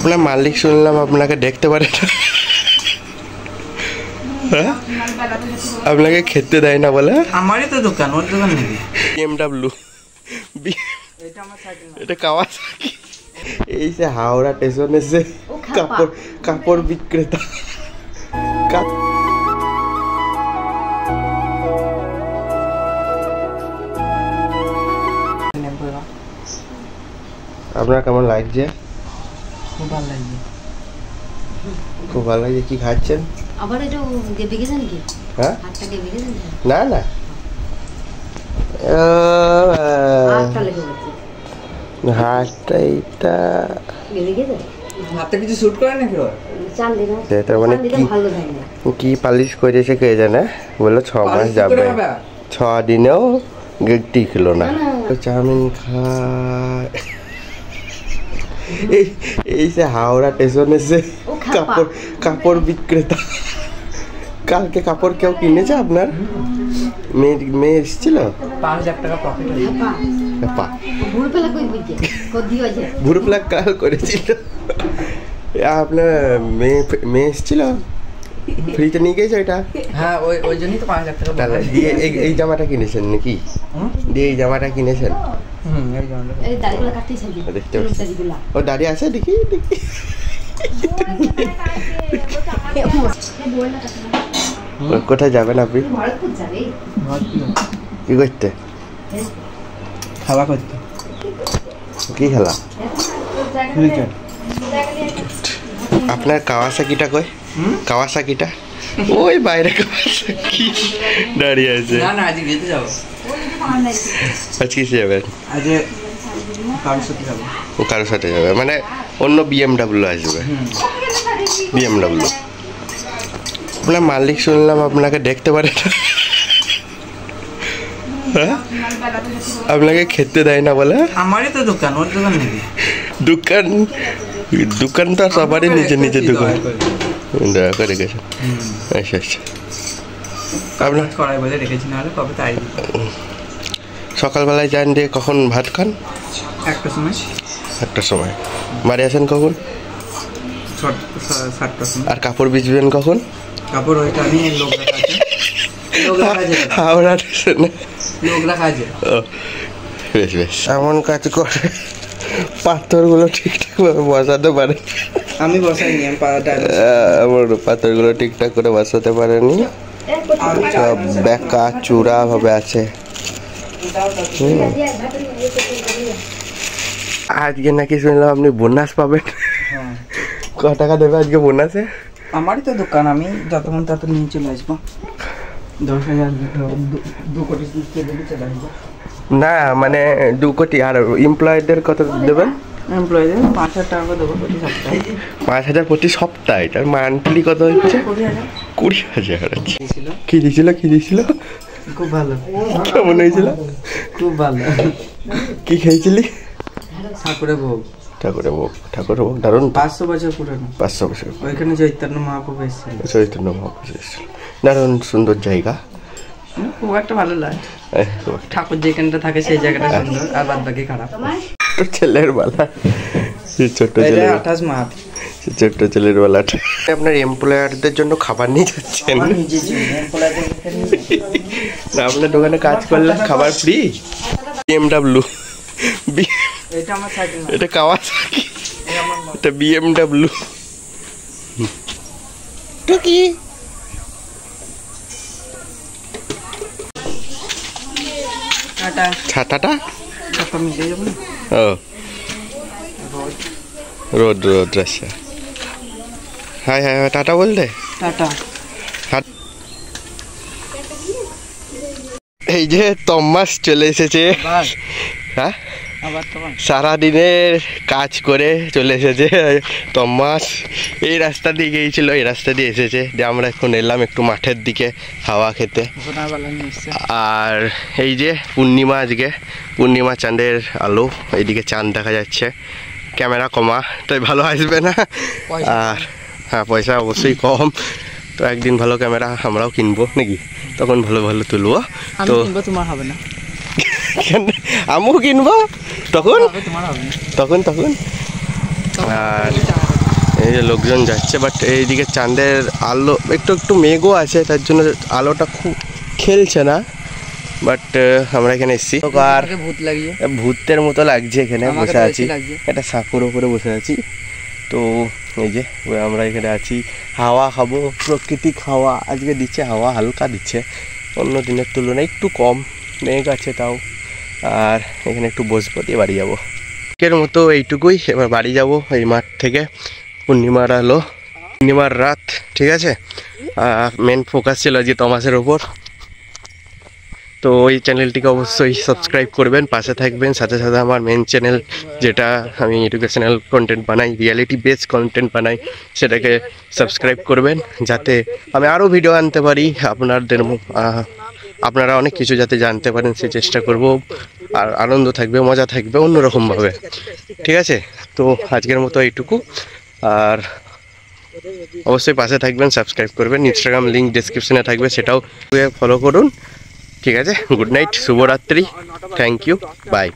আপনার মালিক শুনলাম আপনাকে দেখতে পারে না, হ্যাঁ? আপনাকে খেতে দেয় না বলে? আমারই তো দোকান, ওর দোকান নাকি? BMW, এটা কাওয়াসাকি। এই যে হাওড়া স্টেশনে যে কাপড় বিক্রেতা। আপনার কেমন লাগছে? খুব ভালো লাগছে। খুব ভালো লাগছে। কি খাচ্ছেন? আবার একটু গেবে গেছেন কি? হ্যাঁ, হাতটা গেবে গেছেন না না, হাতটা লেগে গেছে। হাতটা এইটা গেবে গেছে, হাতে কিছু শুট করে নাকি? চাল দিন সেটা মানে ভালো যায় না। কি পালিশ করেছে কে জানে, বললো 6 মাস যাবে, 6 দিনেও টিকলো না। চাউমিন খায়। এই যে হাওড়া স্টেশনে যে কাপড় বিক্রেতা। কালকে কাপড় কেউ কিনেছে আপনার? মেয়ে এসেছিল? 5,000 টাকা প্রফিট হয়েছে। ভুরুপ্লাক কাল করেছিল। আপনার মেয়ে এসেছিল, ফ্রিতে নিয়ে গেছে ওইটা? হ্যাঁ, ওই জন্যই তো 5,000 টাকা দিয়ে এই জামাটা কিনেছেন নাকি? দিয়ে এই জামাটা কিনেছেন? দেখতে ও দাঁড়িয়ে আছে, দেখি কোথায় যাবেন আপনি? কি করতে? খাওয়া করতে। কি খেলা? আপনার কাওয়াসাকিটা কই? কাওয়াসাকিটা ওই বাইরে কাওয়াসাকি দাঁড়িয়ে আছে। না না, আজকে যেতে যাবো। আজকে কিসে যাবেন? আজকে কারোর সাথে যাবো। ও কারোর সাথে যাবে মানে অন্য BMW আসবে? BMW। আপনার মালিক শুনলাম আপনাকে দেখতে পারে না, হ্যাঁ? আপনাকে খেতে দেয় না বলে? আমারই তো দোকান, ওর দোকান নাকি? দোকান তো সবারই নিজে দোকান। দয়া করে গেছে। আচ্ছা আচ্ছা। আপনার কড়াই বলে রেখেছি, নাহলে কবে তাই। সকালবেলায় যান, দিয়ে কখন ভাত খান? 1টার সময়। 1টার সময়। বাড়ি আসেন কখন? 7টার সময়। আর কাপড় বিছবেন কখন? কাপড় ওইটা নিয়ে লোক রাখা আছে। হাওড়া স্টেশনে লোক রাখা আছে। বেশ বেশ। এমন কাজ করে পাথরগুলো ঠিকঠাক ভাবে বসাতে পারে? আমি বসাইনি, আমি আমার পাথরগুলো ঠিকঠাক করে বসাতে পারেনি, সব বেকা চূড়া ভাবে আছে। আজকে নাকি শুনলাম আপনি বোনাস পাবেন? ক টাকা দেবে আজকে বোনাসে? আমারই তো দোকান, আমি যতক্ষণ তত নিয়ে চলে আসবো। 10,000 2 কোটি চলে আসবো। না মানে 2 কোটি। আর এমপ্লয়ীদের কত দেবেন? এমপ্লয়ীদের 5,000 টাকা দেবো প্রতি সপ্তাহে। 5,000 প্রতি সপ্তাহে? তার মান্থলি কত হচ্ছে? 20,000। কি দিয়েছিল? খুব ভালো। কেমন হয়েছিল? খুব ভালো। কি খেয়েছিলি? ঠাকুরের ভোগ দারুণ। 500 বছর পুরানো। 500 বছর। ওইখানে চৈতন্য মহাপ্রভু এসেছিল। দারুণ সুন্দর জায়গা। খুব একটা ভালো লাগে। ঠাকুর যেখানটা থাকে সেই জায়গাটা সুন্দর, আর বাদ বাকি খারাপ। ছেলের বেলা, ছোট্ট 28 মাস, ছোট্ট ছেলের বেলাটা। আপনার এমপ্লয়ারদের জন্য খাবার নিয়ে যাচ্ছেন? না, আপনার দোকানে কাজ করলে খাবার ফ্রি? BMW, এটা আমার সাইকেল না, এটা কাওয়াসাকি, এটা BMW। টুকি ছাতাটা মিলে যাবে না? ও রোদ আচ্ছা। হাই টাটা বলতে টাটা। এই যে তম্মাস চলে এসেছে। হ্যাঁ, সারাদিনের কাজ করে চলে এসেছে তম্মাস। এই রাস্তা দিয়ে গিয়েছিল, এই রাস্তা দিয়ে এসেছে। যে আমরা এখন এলাম একটু মাঠের দিকে হাওয়া খেতে। আর এই যে পূর্ণিমা, আজকে পূর্ণিমা, চাঁদের আলো, এইদিকে চাঁদ দেখা যাচ্ছে। ক্যামেরা কমা তাই ভালো আসবে না, আর হ্যাঁ পয়সা অবশ্যই কম। তো একদিন ভালো ক্যামেরা আমরাও কিনবো নাকি, তখন ভালো ভালো তুলবো। তো তোমার হবে না, আমিও কিনবো তখন। আর এই যে লোকজন যাচ্ছে, বাট এইদিকে চাঁদের আলো একটু একটু মেঘও আছে, তার জন্য আলোটা খুব খেলছে না। বাট আমরা এখানে এসেছি, আর ভূত লাগিয়ে ভূতের মতো লাগছে এখানে বসে আছি, একটা সাঁকুর উপরে বসে আছি। তো এই যে আমরা এখানে আছি, হাওয়া খাবো, প্রাকৃতিক হাওয়া আজকে দিচ্ছে, হাওয়া হালকা দিচ্ছে, অন্য দিনের তুলনায় একটু কম, মেঘ আছে তাও। আর এখানে একটু বসবো, দিয়ে বাড়ি যাবো। এর মতো এইটুকুই, এবার বাড়ি যাব এই মাঠ থেকে। পূর্ণিমার আলো, পূর্ণিমার রাত, ঠিক আছে। মেন ফোকাস ছিল আজকে তমাসের ওপর। তো ওই চ্যানেলটিকে অবশ্যই সাবস্ক্রাইব করবেন, পাশে থাকবেন। সাথে সাথে আমার মেন চ্যানেল, যেটা আমি এডুকেশনাল কন্টেন্ট বানাই, রিয়ালিটি বেসড কন্টেন্ট বানাই, সেটাকে সাবস্ক্রাইব করবেন, যাতে আমি আরও ভিডিও আনতে পারি আপনাদের, আপনারা অনেক কিছু যাতে জানতে পারেন সে চেষ্টা করব। আর আনন্দ থাকবে, মজা থাকবে অন্যরকমভাবে, ঠিক আছে। তো আজকের মতো এইটুকু, আর অবশ্যই পাশে থাকবেন, সাবস্ক্রাইব করবেন। ইনস্টাগ্রাম লিঙ্ক ডেসক্রিপশনে থাকবে, সেটাও ফলো করুন, ঠিক আছে। গুড নাইট, শুভরাত্রি, থ্যাংক ইউ, বাই।